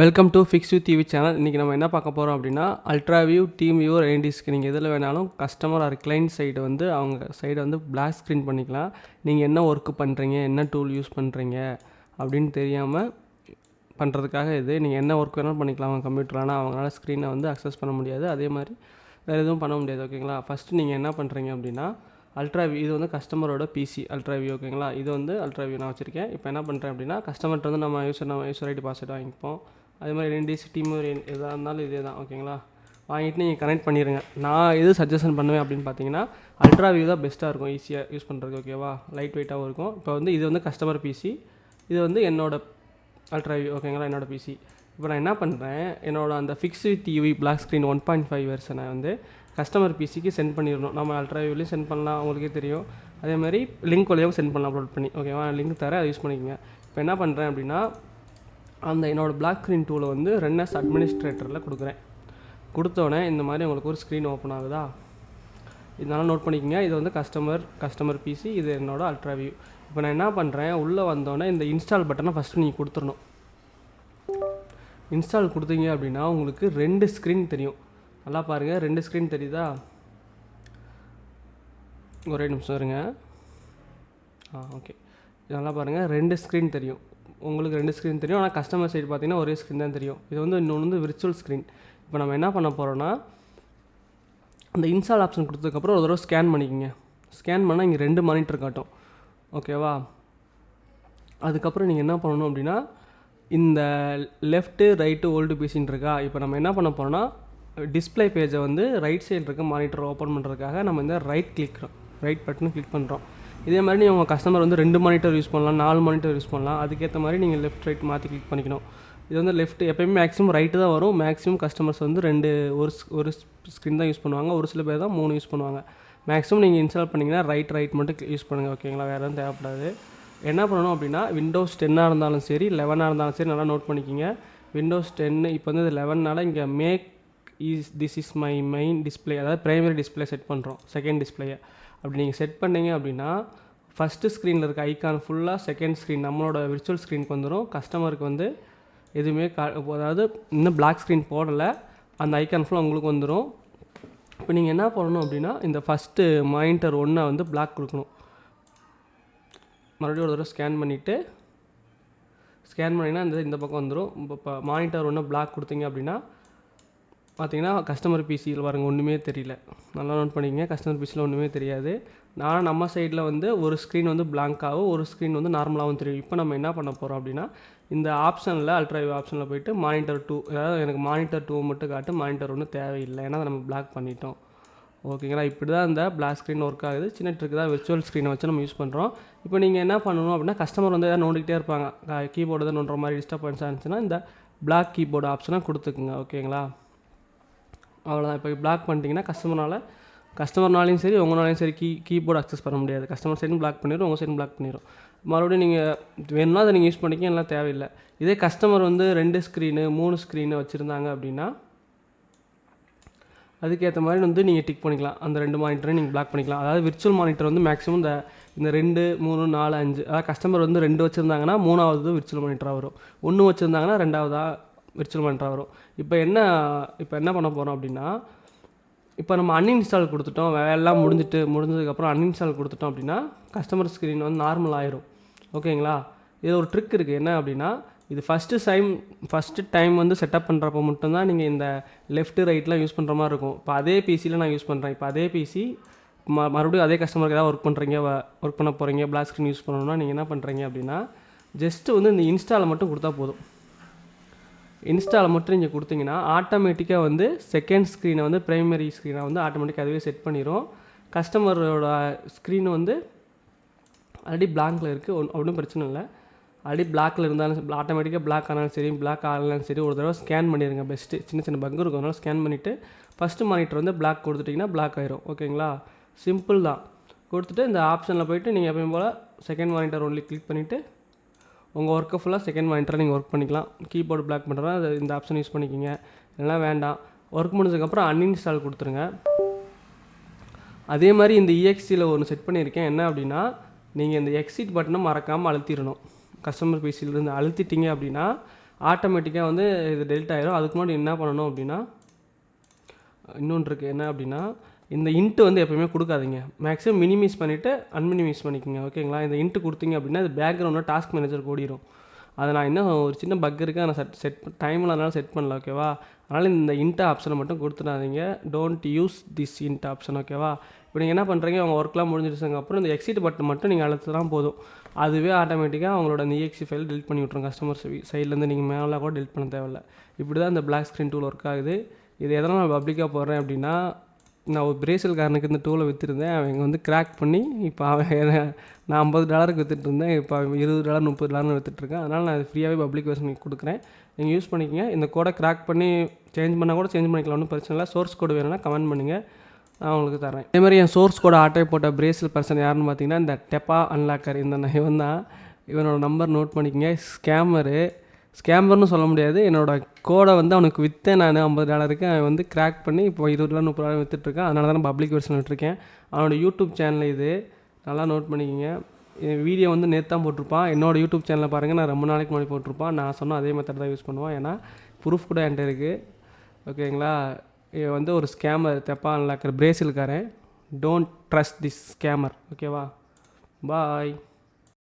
Welcome to fix with TV channel. இன்றைக்கி நம்ம என்ன பார்க்க போகிறோம் அப்படின்னா, அல்ட்ரா வியூ, டீம் வியூ, ரெயின்டிஸ்க்கு நீங்கள் எதில் வேணாலும் கஸ்டமர் ஆர் கிளைண்ட் சைடு வந்து அவங்க சைடை வந்து பிளாக் ஸ்க்ரீன் பண்ணிக்கலாம். நீங்கள் என்ன ஒர்க்கு பண்ணுறீங்க, என்ன டூல் யூஸ் பண்ணுறீங்க அப்படின்னு தெரியாமல் பண்ணுறதுக்காக இது. நீங்கள் என்ன ஒர்க் வேணாலும் பண்ணிக்கலாம் அவங்க கம்ப்யூட்டர், ஆனால் அவங்களால ஸ்க்ரீனை வந்து அக்சஸ் பண்ண முடியாது. அதே மாதிரி வேறு எதுவும் பண்ண முடியாது. ஓகேங்களா? ஃபஸ்ட்டு நீங்கள் என்ன பண்ணுறீங்க அப்படின்னா, அல்ட்ரா வியூ இது வந்து கஸ்டமரோட பிசி அல்ட்ரா வியூ. ஓகேங்களா? இது வந்து அல்ட்ரா வியூ நான் வச்சுருக்கேன். இப்போ என்ன பண்ணுறேன் அப்படின்னா, கஸ்டமர்கிட்ட வந்து நம்ம யூசர் ஐடி பாஸ்வேர்டு வாங்கிப்போம். அதே மாதிரி ரெண்டு டீம் எதாக இருந்தாலும் இதே தான். ஓகேங்களா? வாங்கிட்டு நீங்கள் கனெக்ட் பண்ணிடுங்க. நான் எது சஜஷன் பண்ணுவேன் அப்படின்னு பார்த்தீங்கன்னா, அல்ட்ரா வியூ தான் பெஸ்ட்டாக இருக்கும், ஈஸியாக யூஸ் பண்ணுறதுக்கு. ஓகேவா? லைட் வெயிட்டாகவும் இருக்கும். இப்போ வந்து இது வந்து கஸ்டமர் பிசி, இது வந்து என்னோட அல்ட்ரா வியூ. ஓகேங்களா? என்னோட பிசி. இப்போ நான் என்ன பண்ணுறேன், என்னோட அந்த fix with TV black screen 1.5 வெர்ஷனை வந்து கஸ்டமர் பிசிக்கு சென்ட் பண்ணிடணும். நம்ம அல்ட்ரா வியூலையும் சென்ட் பண்ணலாம், உங்களுக்கே தெரியும். அதே மாதிரி லிங்க் வழியாகவும் சென்ட் பண்ணலாம், அப்லோட் பண்ணி. ஓகேவா? லிங்க் தரேன், அதை யூஸ் பண்ணிக்கோங்க. இப்போ என்ன பண்ணுறேன் அப்படின்னா, அந்த என்னோடய பிளாக் ஸ்க்ரீன் டூலை வந்து ரென்னஸ் அட்மினிஸ்ட்ரேட்டரில் கொடுக்குறேன். கொடுத்தோடனே இந்த மாதிரி உங்களுக்கு ஒரு ஸ்க்ரீன் ஓப்பன் ஆகுதா? இதனால் நோட் பண்ணிக்கோங்க. இது வந்து கஸ்டமர் பிசி, இது என்னோடய அல்ட்ரா வியூ. இப்போ நான் என்ன பண்ணுறேன், உள்ளே வந்தோடனே இந்த இன்ஸ்டால் பட்டனை ஃபஸ்ட்டு நீங்கள் கொடுத்துடணும். இன்ஸ்டால் கொடுத்தீங்க அப்படின்னா உங்களுக்கு 2 ஸ்க்ரீன் தெரியும். நல்லா பாருங்கள், 2 ஸ்க்ரீன் தெரியுதா? ஒரே நிமிஷம் இருங்க. ஓகே, நல்லா பாருங்கள், 2 ஸ்க்ரீன் தெரியும். உங்களுக்கு 2 ஸ்க்ரீன் தெரியும், ஆனால் கஸ்டமர் சைடு பார்த்தீங்கன்னா ஒரே ஸ்க்ரீன் தான் தெரியும். இது வந்து இன்னொன்று வந்து விர்ச்சுவல் ஸ்க்ரீன். இப்போ நம்ம என்ன பண்ண போகிறோன்னா, அந்த இன்ஸ்டால் ஆப்ஷன் கொடுத்ததுக்கப்புறம் ஒரு தடவை ஸ்கேன் பண்ணிக்கோங்க. ஸ்கேன் பண்ணால் இங்கே 2 மானிட்டர் காட்டும். ஓகேவா? அதுக்கப்புறம் நீங்கள் என்ன பண்ணணும் அப்படின்னா, இந்த லெஃப்ட்டு ரைட்டு ஓல்டு பிசின்னு இருக்கா? இப்போ நம்ம என்ன பண்ண போகிறோன்னா, டிஸ்பிளே பேஜை வந்து ரைட் சைடு இருக்க மானிட்டர் ஓப்பன் பண்ணுறதுக்காக நம்ம இந்த ரைட் பட்டனை கிளிக் பண்ணுறோம். இதே மாதிரி நீங்கள் உங்கள் கஸ்டமர் வந்து 2 மானிட்டர் யூஸ் பண்ணலாம், 4 மானிட்டர் யூஸ் பண்ணலாம். அதுக்கேற்ற மாதிரி நீங்கள் லெஃப்ட் ரைட் மாற்றி கிளிக் பண்ணிக்கணும். இது வந்து லெஃப்ட் எப்போயுமே மேக்ஸிமம் ரைட்டு தான் வரும். மேக்ஸிமம் கஸ்டமர்ஸ் வந்து ஒரு ஸ்க்ரீன் தான் யூஸ் பண்ணுவாங்க. ஒரு சில பேர் தான் 3 யூஸ் பண்ணுவாங்க. மேக்ஸிமம் நீங்கள் இன்ஸ்டால் பண்ணிங்கன்னா ரைட் மட்டும் யூஸ் பண்ணுங்கள். ஓகேங்களா? வேறு எதுவும் தேவைப்படாது. என்ன பண்ணணும் அப்படின்னா, விண்டோஸ் 10 இருந்தாலும் சரி, 11 இருந்தாலும் சரி, நல்லா நோட் பண்ணிக்கிங்க. விண்டோஸ் 10 இப்போ வந்து 11னால இங்கே this is my main display, அதாவது ப்ரைமரி டிஸ்பிளே செட் பண்ணுறோம், செகண்ட் டிஸ்பிளேயை. அப்படி நீங்கள் செட் பண்ணிங்க அப்படின்னா, ஃபஸ்ட்டு ஸ்க்ரீனில் இருக்க ஐக்கான் ஃபுல்லாக செகண்ட் ஸ்க்ரீன் நம்மளோட விர்ச்சுவல் ஸ்க்ரீனுக்கு வந்துடும். கஸ்டமருக்கு வந்து எதுவுமே அதாவது இன்னும் பிளாக் ஸ்க்ரீன் போடலை, அந்த ஐக்கான் ஃபுல்லாக உங்களுக்கு வந்துடும். இப்போ நீங்கள் என்ன பண்ணணும் அப்படின்னா, இந்த ஃபஸ்ட்டு மானிட்டர் 1 வந்து பிளாக் கொடுக்கணும். மறுபடியும் ஒரு தடவை ஸ்கேன் பண்ணிங்கன்னா இந்த பக்கம் வந்துடும். இப்போ மானிட்டர் 1 பிளாக் கொடுத்தீங்க அப்படின்னா பார்த்தீங்கன்னா, கஸ்டமர் பிசியில் பாருங்கள் ஒன்றுமே தெரியல. நல்லா நோட் பண்ணிக்கங்க, கஸ்டமர் பிசியில் ஒன்றுமே தெரியாது. நம்ம சைடில் வந்து ஒரு ஸ்க்ரீன் வந்து பிளாங்காகவும் ஒரு ஸ்க்ரீன் வந்து நார்மலாகவும் தெரியும். இப்போ நம்ம என்ன பண்ண போகிறோம் அப்படின்னா, இந்த ஆப்ஷனில் அல்ட்ரா வியூ ஆப்ஷனில் போய்ட்டு மானிட்டர் 2, அதாவது எனக்கு மானிட்டர் 2 மட்டும் காட்டு, மானிட்டர் 1 தேவையில்லை, ஏன்னா நம்ம பிளாக் பண்ணிட்டோம். ஓகேங்களா? இப்படி தான் இந்த பிளாக் ஸ்க்ரீன் ஒர்க் ஆகுது. சின்ன ட்ரிக் தான், விர்ச்சுவல் ஸ்க்ரீனை வச்சு நம்ம யூஸ் பண்ணுறோம். இப்போ நீங்கள் என்ன பண்ணணும் அப்படின்னா, கஸ்டமர் வந்து எதாவது நோண்டிக்கிட்டே இருப்பாங்க, கீபோர்டு தான் நோண்டுற மாதிரி டிஸ்டர்பன்ஸாக இருந்துச்சுன்னா இந்த பிளாக் கீபோர்டு ஆப்ஷனை கொடுத்துக்குங்க. ஓகேங்களா? அவ்வளோதான். இப்போ பிளாக் பண்ணிட்டீங்கன்னா கஸ்டமர்னாலையும் சரி உங்களாலையும் சரி கீபோர்டு அக்சஸ் பண்ண முடியாது. கஸ்டமர் சைடும் பிளாக் பண்ணிடும், உங்கள் சைடும் பிளாக் பண்ணிடும். மறுபடியும் நீங்கள் வேணும்னா அதை நீங்கள் யூஸ் பண்ணிக்க, எல்லாம் தேவையில்லை. இதே கஸ்டமர் வந்து 2 ஸ்க்ரீனு 3 ஸ்க்ரீனு வச்சுருந்தாங்க அப்படின்னா, அதுக்கேற்ற மாதிரி வந்து நீங்கள் டிக் பண்ணிக்கலாம். அந்த 2 மானிட்டரையும் நீங்கள் பிளாக் பண்ணிக்கலாம். அதாவது விர்ச்சுவல் மானிட்டர் வந்து மேக்ஸிமம் இந்த 2, 3, 4, 5, அதாவது கஸ்டமர் வந்து 2 வச்சுருந்தாங்கன்னா 3வது விர்ச்சுவல் மானிட்டராக வரும். 1 வச்சுருந்தாங்கன்னா 2வதாக விர்ச்சுவல் மானிட்டராக வரும். இப்போ என்ன பண்ண போகிறோம் அப்படின்னா, இப்போ நம்ம அன்இன்ஸ்டால் கொடுத்துட்டோம், எல்லாம் முடிஞ்சதுக்கப்புறம் அன்இன்ஸ்டால் கொடுத்துட்டோம் அப்படின்னா கஸ்டமர் ஸ்க்ரீன் வந்து நார்மல் ஆயிரும். ஓகேங்களா? இது ஒரு ட்ரிக் இருக்குது. என்ன அப்படின்னா, இது ஃபஸ்ட்டு டைம் வந்து செட்டப் பண்ணுறப்போ மட்டும்தான் நீங்கள் இந்த லெஃப்ட்டு ரைட்லாம் யூஸ் பண்ணுற மாதிரி இருக்கும். இப்போ அதே பிசியில் நான் யூஸ் பண்ணுறேன். இப்போ அதே பிசி மறுபடியும் அதே கஸ்டமருக்கு ஏதாவது ஒர்க் பண்ண போகிறீங்க, பிளாக் ஸ்க்ரீன் யூஸ் பண்ணணும்னா நீங்கள் என்ன பண்ணுறீங்க அப்படின்னா, ஜஸ்ட்டு வந்து இந்த இன்ஸ்டாலை மட்டும் கொடுத்தா போதும். இன்ஸ்டாலை மட்டும் நீங்கள் கொடுத்தீங்கன்னா ஆட்டோமேட்டிக்காக வந்து செகண்ட் ஸ்க்ரீனை வந்து ப்ரைமரி ஸ்க்ரீனை வந்து ஆட்டோமேட்டிக்காக அதுவே செட் பண்ணிடும். கஸ்டமரோட ஸ்க்ரீன் வந்து ஆல்ரெடி பிளாங்கில் இருக்குது, ஒன்றும் பிரச்சனை இல்லை. ஆல்ரெடி பிளாக்கில் இருந்தாலும் ஆட்டோமேட்டிக்காக பிளாக் ஆனாலும் சரி, பிளாக் ஆகலாம் சரி, ஒரு தடவை ஸ்கேன் பண்ணிடுங்க. பெஸ்ட்டு சின்ன பங்கு இருக்கும், அதனால் ஸ்கேன் பண்ணிவிட்டு ஃபஸ்ட்டு மானிட்டர் வந்து பிளாக் கொடுத்துட்டிங்கன்னா பிளாக் ஆயிரும். ஓகேங்களா? சிம்பிள் தான். கொடுத்துட்டு இந்த ஆப்ஷனில் போய்ட்டு நீங்கள் எப்பயும் போல் செகண்ட் மானிட்டர் ஒன்லி கிளிக் பண்ணிவிட்டு உங்கள் ஒர்க்கை ஃபுல்லாக செகண்ட் மானிட்டரை நீங்கள் ஒர்க் பண்ணிக்கலாம். கீபோர்டு பிளாக் பண்ணுறதா இந்த ஆப்ஷன் யூஸ் பண்ணிக்கிங்க, இதெல்லாம் வேண்டாம். ஒர்க் முடிஞ்சதுக்கப்புறம் அன்இன்ஸ்டால் கொடுத்துருங்க. அதே மாதிரி இந்த இஎக்ஸியில் ஒன்று செட் பண்ணியிருக்கேன். என்ன அப்படின்னா, நீங்கள் இந்த எக்ஸிட் பட்டனை மறக்காமல் அழுத்திடணும். கஸ்டமர் பிசியிலேருந்து அழுத்திட்டீங்க அப்படின்னா ஆட்டோமேட்டிக்காக வந்து இது டெலிட் ஆயிரும். அதுக்கு முன்னாடி என்ன பண்ணணும் அப்படின்னா, இன்னொன்று இருக்குது. என்ன அப்படின்னா, இந்த இன்ட்டு வந்து எப்போயுமே கொடுக்காதீங்க. மேக்ஸிமம் மினிமைஸ் பண்ணிவிட்டு அன்மினிமைஸ் பண்ணிக்கோங்க. ஓகேங்களா? இந்த இன்ட்டு கொடுத்தீங்க அப்படின்னா இது பேக்ரவுண்டில் டாஸ்க் மேனேஜர் ஓடிடும். அதை நான் இன்னும் ஒரு சின்ன பக் இருக்குது, நான் செட் டைமில் அதனால் செட் பண்ணல. ஓகேவா? அதனால் இந்த இன்ட் ஆப்ஷனை மட்டும் கொடுத்துடாதீங்க. Don't use this int option. ஓகேவா? இப்போ நீங்கள் என்ன பண்ணுறீங்க, அவங்க ஒர்க்லாம் முடிஞ்சிருச்சுங்க அப்புறம் இந்த எக்ஸிட் பட்டன் மட்டும் நீங்கள் அழுத்தினா போதும். அதுவே ஆட்டோமேட்டிக்காக அவங்களோட அந்த EXE ஃபைல் டெலிட் பண்ணி விட்ரும். கஸ்டமர் சைட்லேருந்து நீங்கள் மேலே கூட டெலிட் பண்ண தேவையில்ல. இப்படி தான் இந்த பிளாக் ஸ்க்ரீன் டூல் ஒர்க் ஆகுது. இது எதனால் நான் பப்ளிக்காக போடுறேன் அப்படின்னா, நான் ஒரு பிரேசில்காரனுக்கு இந்த டூலை விற்றுருந்தேன். அவங்க வந்து கிராக் பண்ணி இப்போ நான் $50 விற்றுட்டு இருந்தேன். இப்போ $20 $30 விற்றுட்ருக்கேன். அதனால் நான் ஃப்ரீயாகவே பப்ளிக் வெர்ஷன் கொடுக்குறேன். நீங்கள் யூஸ் பண்ணிக்கங்க. இந்த கோடை கிராக் பண்ணி சேஞ்ச் பண்ணால் கூட சேஞ்ச் பண்ணிக்கலாம், ஒன்றும் பிரச்சனை இல்லை. சோர்ஸ் கோடு வேணும்னா கமெண்ட் பண்ணுங்கள், நான் உங்களுக்கு தரேன். அதே மாதிரி என் சோர்ஸ் கோடை ஆட்டோ போட்ட பிரேசில் பர்சன் யாருன்னு பார்த்தீங்கன்னா, இந்த டெப்பா அன்லாக்கர். இவன் தான். இவனோட நம்பர் நோட் பண்ணிக்கங்க. ஸ்கேமர்னு சொல்ல முடியாது. என்னோடய கோடை வந்து அவனுக்கு விற்றேன் நான் $50. அவன் வந்து கிராக் பண்ணி இப்போ $20 $30 விற்றுட்ருக்கான். அதனால தான் நான் பப்ளிக் வெர்ஷன் விட்டுருக்கேன். அவனோட யூடியூப் சேனல் இது, நல்லா நோட் பண்ணிக்கோங்க. வீடியோ வந்து நேற்று தான் போட்டிருப்பான். என்னோடய யூடியூப் சேனலில் பாருங்கள், நான் ரொம்ப நாளைக்கு முன்னாடி போட்டிருப்பான். நான் சொன்ன அதே மெத்தட் தான் யூஸ் பண்ணுவான். ஏன்னா ப்ரூஃப் கூட என்கிட்ட இருக்குது. ஓகேங்களா? இவன் வந்து ஒரு ஸ்கேமர், தெப்பா அன்லாக்கர், பிரேசில்காரன். Don't trust this scammer. ஓகேவா? பாய்.